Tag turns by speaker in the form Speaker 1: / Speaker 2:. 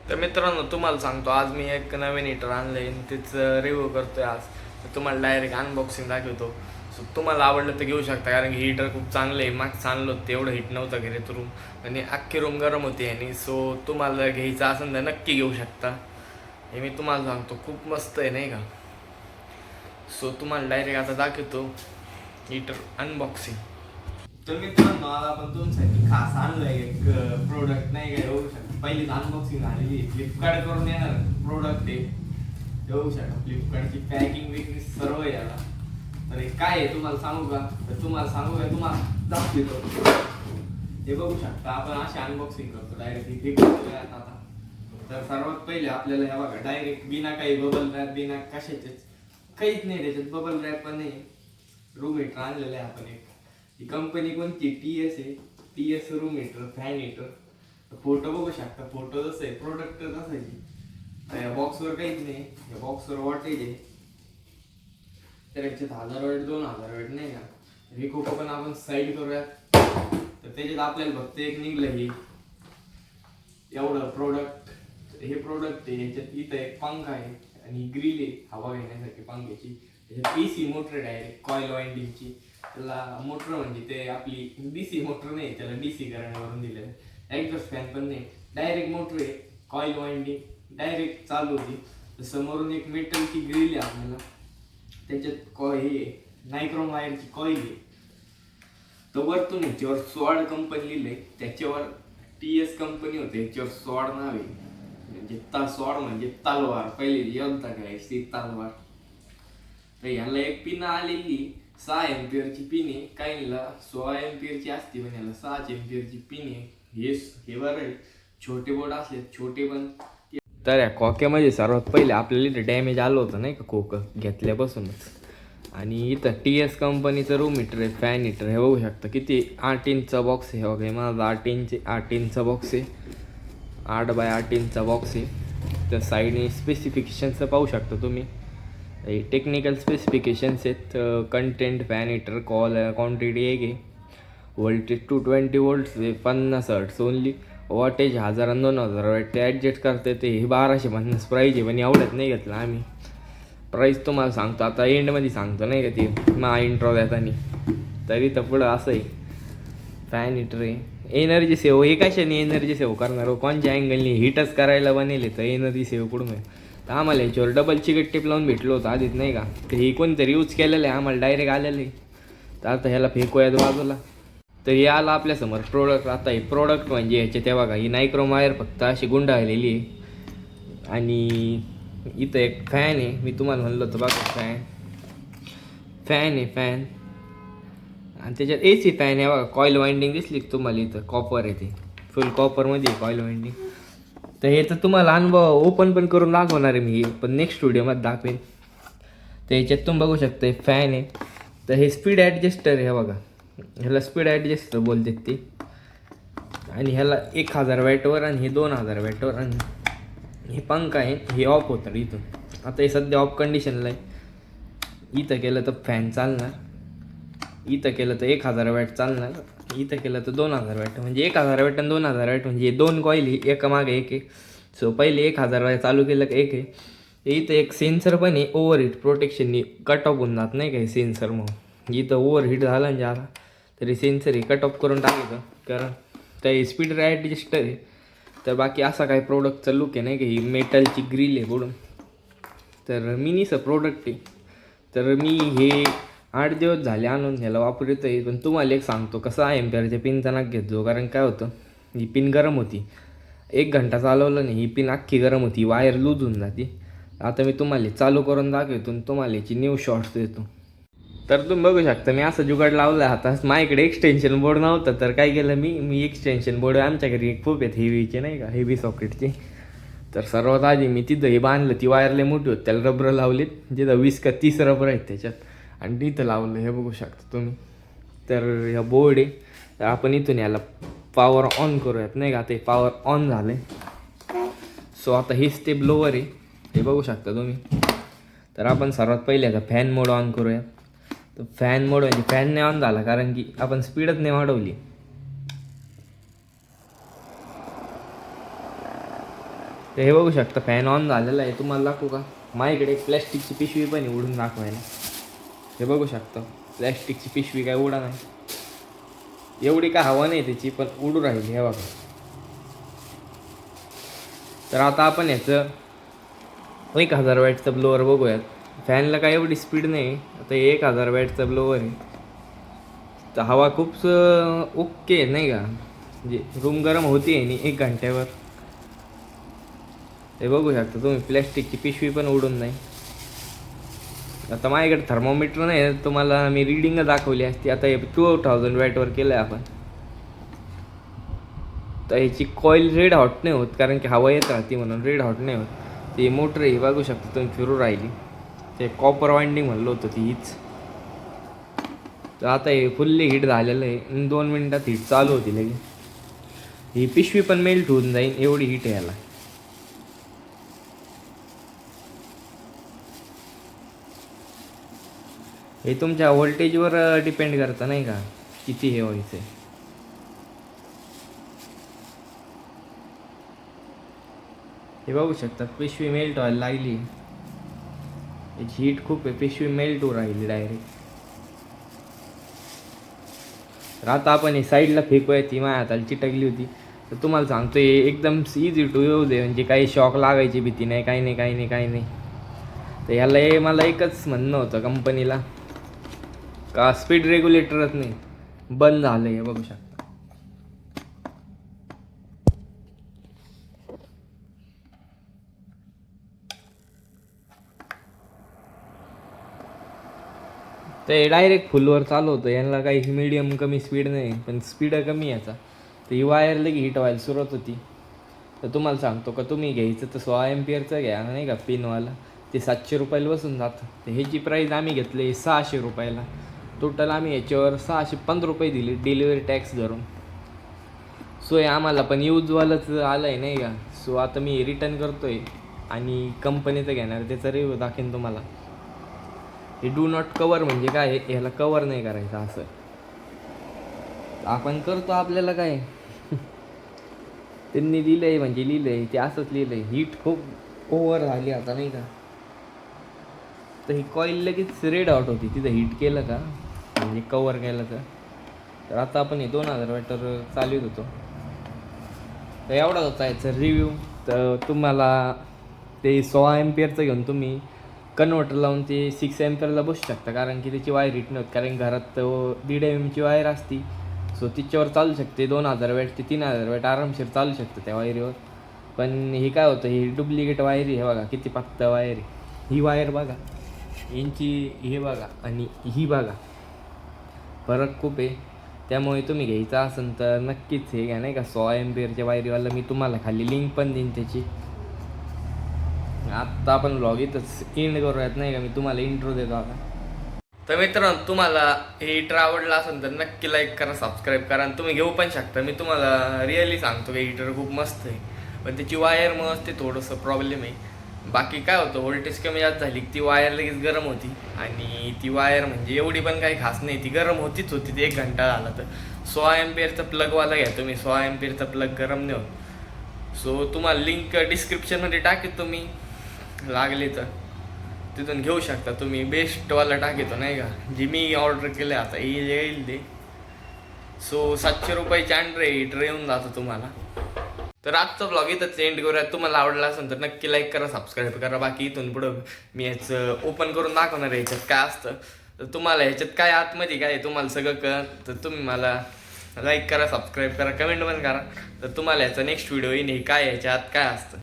Speaker 1: तर मित्रांनो, तुम्हाला सांगतो, आज मी एक नवीन हीटर आणलं आहे, तिचं रिव्ह्यू करतोय आज. तर तुम्हाला डायरेक्ट अनबॉक्सिंग दाखवतो. सो तुम्हाला आवडलं तर घेऊ शकता, कारण की हीटर खूप चांगलं आहे. मागचं आणलं होतं तेवढं हीट नव्हतं घेत रूम, आणि अख्खी रूम गरम होती. आणि सो तुम्हाला घ्यायचं असेल तर नक्की घेऊ शकता. हे मी तुम्हाला सांगतो, खूप मस्त आहे नाही का. सो तुम्हाला डायरेक्ट आता दाखवतो हीटर अनबॉक्सिंग. तर मित्रांनो, आज आपण तुमच्यासाठी खास आणलंय एक प्रोडक्ट नाही का, येऊ शकतो. पहिलीच अनबॉक्सिंग झालेली आहे, फ्लिपकार्ट करून येणार प्रोडक्ट आहे. येऊ शकतो, फ्लिपकार्टची पॅकिंग बिकिंग सर्व आहे याला. तर हे काय आहे तुम्हाला सांगू का, तर तुम्हाला सांगू का, तुम्हाला दाखवतो. हे बघू शकता, आपण अशी अनबॉक्सिंग करतो डायरेक्ट इथे करतो आता. तर सर्वात पहिले आपल्याला हे बघा, डायरेक्ट बिना काही बबल रॅप, बिना कशाचेच काहीच नाही त्याच्यात, बबल रॅप पण नाही. रूम हीटर आणलेलं आहे आपण एक. ही कंपनी कोणती, TS आहे. TS room heater, fan heater. Photo बघू शकता, फोटो जसं आहे, प्रोडक्ट तसं आहे. या बॉक्सवर काहीच नाही, या बॉक्सवर वॉटेज आहे. तर याच्यात 1000 वॉट 2000 वॉट नाही का. हे खूप पण आपण साईड करूयात. तर त्याच्यात आपल्याला फक्त एक निघलं हे एवढं प्रोडक्ट. हे प्रोडक्ट आहे. याच्यात इथं एक पंखा आहे आणि ग्रिल आहे हवा घेण्यासाठी पंख्याची. त्याच्यात PC मोटर डायरेक्ट कॉईल वाइंडिंगची. त्याला मोटर म्हणजे ते आपली DC मोटर नाही, त्याला DC करण्यावरून दिलेलं आहे. एक्झॉस्ट फॅन पण नाही, डायरेक्ट मोटर आहे, कॉईल वाइंडिंग डायरेक्ट चालू होती. समोरून एक मेटलची ग्रिल आहे आपल्याला. त्याच्यात हे नायक्रॉन वायरची कॉईल आहे. तर वरतून याच्यावर स्वॉर्ड कंपनी लिहिलंय, त्याच्यावर TS कंपनी होते, याच्यावर स्वॉर्ड नाव आहे. म्हणजे स्वॉर्ड म्हणजे तलवार, पहिले योद्धा घ्यायची तलवार. तर ह्याला एक पिन आलेली 6 एम्पियरची पिन आहे. काहींना 16 एम्पियरची असते, पण ह्याला 6 एम्पियरची पिन आहे. हे बरं आहे. छोटे बोर्ड असले छोटे पण. तर या खोक्यामध्ये सर्वात पहिले आपल्याला इथं डॅमेज आलं होतं नाही का, खोकं घेतल्यापासूनच. आणि इथं TS कंपनीचं रूम हीटर आहे, फॅन हीटर. हे बघू शकता किती 8 इंचचा बॉक्स आहे. बघा, माझा 8 इंचचा बॉक्स आहे. 8x8 इंचचा बॉक्स आहे. तर साईडने स्पेसिफिकेशनचं पाहू शकता तुम्ही. टेक्निकल स्पेसिफिकेशन्स आहेत. कंटेंट फॅन हीटर, क्वांटिटी एक आहे. व्होल्टेज 220 वोल्ट्स आहे, 50 हर्ट्स ओनली. वॉटेज 1000 आणि 2000 वॉट ते ॲडजस्ट करता येते. हे 1250 प्राईज आहे, पण एवढ्यात नाही घेतलं आम्ही. प्राईस तुम्हाला सांगतो आता, एंडमध्ये सांगतो नाही का, ते मा इंट्रो देताना. तरी तर पुढं असं आहे. फॅन हीटर आहे. एनर्जी सेव्ह हे कशाने एनर्जी सेव्ह करणार हो, कोणत्या अँगलनी हीटच करायला बनेले, तर एनर्जी सेव्ह कुठून आहे. तर आम्हाला याच्यावर डबल चिकट टिप लावून भेटलो होतं आधीच नाही का. तर हे कोणतरी यूज केलेलं आहे, आम्हाला डायरेक्ट आलेलं आहे. तर आता ह्याला फेकूयात बाजूला. तर हे आलं आपल्यासमोर प्रोडक्ट. आता हे प्रोडक्ट म्हणजे ह्याचे ते बघा, ही नायक्रोम वायर फक्त अशी गुंडाळलेली आहे. आणि इथं एक फॅन आहे, मी तुम्हाला म्हणलं होतं बघा, फॅन आहे, फॅन. आणि त्याच्यात AC फॅन आहे बघा. कॉईल वाइंडिंग दिसली की तुम्हाला, इथं कॉपर आहे, ते फुल कॉपरमध्ये कॉईल वाइंडिंग. तर हे तर तुम्हाला अनुभव ओपन पण करून दाखवणार आहे मी, पण नेक्स्ट व्हिडिओमध्ये दाखवेन. तर ह्याच्यात तुम्ही बघू शकता फॅन आहे. तर हे स्पीड ॲडजस्टर आहे बघा, ह्याला स्पीड ॲडजस्टर बोलतात ते. आणि ह्याला 1000 वॅटवर आणि हे 2000 वॅटवर. आणि हे पंखा आहे, हे ऑफ होतं इथून. आता हे सध्या ऑफ कंडिशनला आहे. इथं केलं तर फॅन चालणार, इथं केलं तर 1000 वॅट चालणार, इथं केलं तर 2000 वॅट. म्हणजे 1000 वॅट आणि 2000 वॅट म्हणजे दोन कॉईल एका मागे एक आहे. सो पहिले 1000 वॅट चालू केलं का एक आहे. इथं एक सेन्सर पण आहे, ओव्हरहीट प्रोटेक्शननी कट ऑफ होऊन जात नाही का सेन्सर. मग इथं ओव्हरहीट झालं ना ज्याला, तरी सेन्सर हे कट ऑफ करून टाकायचं, कारण त्या स्पीड ॲडजस्टर आहे. तर बाकी असा काही प्रोडक्टचा लुक आहे नाही का. ही मेटलची ग्रिल आहे पुढून. तर मिनीचं प्रोडक्ट आहे. तर मी हे 8 दिवस झाले आणून ह्याला वापरत आहे. पण तुम्हाला एक सांगतो, कसं आहे एम्पियरच्या पिनचा नाक घेत जो, कारण काय होतं, ही पिन गरम होती. 1 घंटा चालवलं नाही, ही पिन अख्खी गरम होती, वायर लूज होऊन जाते. आता मी तुम्हाला चालू करून दाखवतो, तुम्हाला याची न्यू शॉर्ट्स देतो. तर तुम्ही बघू शकता, मी असं जुगाड लावलं आता. माझ्याकडे एक्सटेन्शन बोर्ड नव्हतं, तर काय केलं मी एक्सटेन्शन बोर्ड आमच्या घरी खूप आहेत हेवीचे नाही का, हेवी सॉकेटचे. तर सर्वात आधी मी तिथं हे बांधलं, ती वायर लय मोठी होती, त्याला रबर लावलीत. तिथं 20 का 30 रबर आहेत त्याच्यात, आणि तिथं लावलं, हे बघू शकता तुम्ही. तर ह्या बोर्ड आहे. तर आपण इथून याला पॉवर ऑन करूयात नाही का. ते पॉवर ऑन झालं आहे. सो आता हे स्टेप लोवर आहे, हे बघू शकता तुम्ही. तर आपण सर्वात पहिले आता फॅन मोड ऑन करूया. तर फॅन मोड म्हणजे फॅन नाही ऑन झाला, कारण की आपण स्पीडच नाही वाढवली. तर हे बघू शकता फॅन ऑन झालेला आहे. तुम्हाला दाखवू का? माझ्याकडे एक प्लॅस्टिकची पिशवी पण आहे उडून दाखवायला. हे बघू शकता प्लॅस्टिकची पिशवी काय उडा नाही, एवढी काय हवा नाही त्याची, पण उडू राहिली हे बघा. तर आता आपण याचं 1000 वॅटचं ब्लोअर बघूयात. फॅनला काय एवढी स्पीड नाही. आता 1000 वॅटचा ब्लोअर आहे, तर हवा खूप ओके नाही का, म्हणजे रूम गरम होती आहे नाही 1 घंट्यावर. हे बघू शकता तुम्ही, प्लॅस्टिकची पिशवी पण उडून नाही. आता माझ्याकडे थर्मोमीटर नाही, तुम्हाला मी रीडिंग दाखवली असती. आता हे 2000 वॅटवर केलं आहे आपण. तर ह्याची कॉईल रेड हॉट नाही होत, कारण की हवा येत राहते म्हणून रेड हॉट नाही होत. ती मोटर ही बघू शकता तुम्ही फिरू राहिली. ते कॉपर वाइंडिंग म्हणलं होतं ती हीच. तर आता हे फुल्ली हीट झालेलं आहे. 2 मिनटात हीट चालू होती लगे. ही पिशवी पण मेल्ट होऊन जाईल एवढी हीट यायला. हे तुमच्या व्होल्टेजवर डिपेंड करतं नाही का, किती हे व्हायचं. हे बघू शकता पिशवी मेल्ट व्हायला लागली. याची हीट खूप आहे, पिशवी मेल्ट होऊ राहिली डायरेक्ट. तर आता आपण हे साईडला फेकूया. ती माझ्या हाताला चिटकली होती. तर तुम्हाला सांगतो हे एकदम इझी टू यूज आहे, म्हणजे काही शॉक लागायची भीती नाही, काही नाही काही नाही काही नाही. तर ह्याला हे मला एकच म्हणणं होतं कंपनीला, का स्पीड रेग्युलेटरच नाही बंद झालं. हे बघू शकता. ते डायरेक्ट फुलवर चालू होतं. यांना काही मीडियम कमी स्पीड नाही, पण स्पीड कमी याचा. तर ही वायर लगी हीट व्हायला सुरुवात होती. तर तुम्हाला सांगतो का, तुम्ही घ्यायचं तर 100 एम्पियरचं घ्या नाही का पिनवाला. ते 700 रुपयाला बसून जातं. तर ह्याची प्राईस आम्ही घेतली 600 रुपयाला. टोटल आम्ही याच्यावर 615 रुपये दिले डिलिव्हरी टॅक्स धरून. सो हे आम्हाला पण यूजवालंच आलं आहे नाही का. सो आता मी रिटर्न करतो आहे आणि कंपनीचं घेणार, त्याचा रिव्ह्यू दाखवेन तुम्हाला. हे डू नॉट कवर म्हणजे काय, ह्याला कवर नाही करायचं असं आपण करतो. आपल्याला काय त्यांनी लिहिलं आहे म्हणजे लिहिलं आहे ते असंच लिहिलं आहे. हीट खूप ओव्हर झाली आता नाही का. तर ही कॉईल लगेच रेड आउट होती तिथं हीट केलं का, म्हणजे कवर केलं का. तर आता आपण हे 2000 वॅटवर चालवत होतो. तर एवढाच होता याचा रिव्ह्यू. तर तुम्हाला ते 16 एम्पियरचं घेऊन तुम्ही कन्व्हर्टर लावून ते 6 एम्पियरला बसू शकता, कारण की त्याची वायर हिट नव्हती. कारण घरात 1.5 mm वायर असती. सो तिच्यावर चालू शकते 2000 वॅट ते 3000 वॅट आरामशीर चालू शकतं त्या वायरीवर. पण हे काय होतं, ही डुप्लिकेट वायर हे बघा किती पातळ वायर आहे. ही वायर बघा यांची, हे बघा आणि ही बघा, फरक खूप आहे. त्यामुळे तुम्ही घ्यायचा असेल तर नक्कीच हे घ्या नाही का 100 एम्पियरच्या वायरीवाला. मी तुम्हाला खाली लिंक पण देईन त्याची. आत्ता आपण ब्लॉग इथंच एंड करूयात नाही का. मी तुम्हाला इंट्रो देतो आता. तर मित्रांनो, तुम्हाला हे हीटर आवडला असेल तर नक्की लाईक करा, सबस्क्राईब करा आणि तुम्ही घेऊ पण शकता. मी तुम्हाला रिअली सांगतो की हीटर खूप मस्त आहे, पण त्याची वायरमुळंच ते थोडंसं प्रॉब्लेम आहे. बाकी काय होतं, व्होल्टेज कमी जास्त झाली की ती वायर लगेच गरम होती. आणि ती वायर म्हणजे एवढी पण काही खास नाही, ती गरम होतीच होती. ती 1 घंटा झाला. तर 16 एम्पियरचा प्लगवाला घ्या तुम्ही, 16 एम्पियरचा प्लग गरम नाही होत. सो तुम्हाला लिंक डिस्क्रिप्शनमध्ये टाकेल, तुम्ही लागले तर तिथून घेऊ शकता तुम्ही. बेस्टवाला टाकेतो नाही का, जी मी ऑर्डर केलं आता येईल ते. सो 700 रुपयाचे अंडर हीटर येऊन जातं तुम्हाला. तर आजचा ब्लॉग इथंच एंड करूया. तुम्हाला आवडला असेल तर नक्की लाईक करा, सबस्क्राईब करा. बाकी इथून पुढं मी ह्याचं ओपन करून दाखवणार आहे ह्याच्यात काय असतं. तर तुम्हाला ह्याच्यात काय आतमध्ये काय तुम्हाला सगळं कळत. तर तुम्ही मला लाईक करा, सबस्क्राईब करा, कमेंट पण करा. तर तुम्हाला ह्याचा नेक्स्ट व्हिडिओ येईन हे काय ह्याच्या आत काय असतं.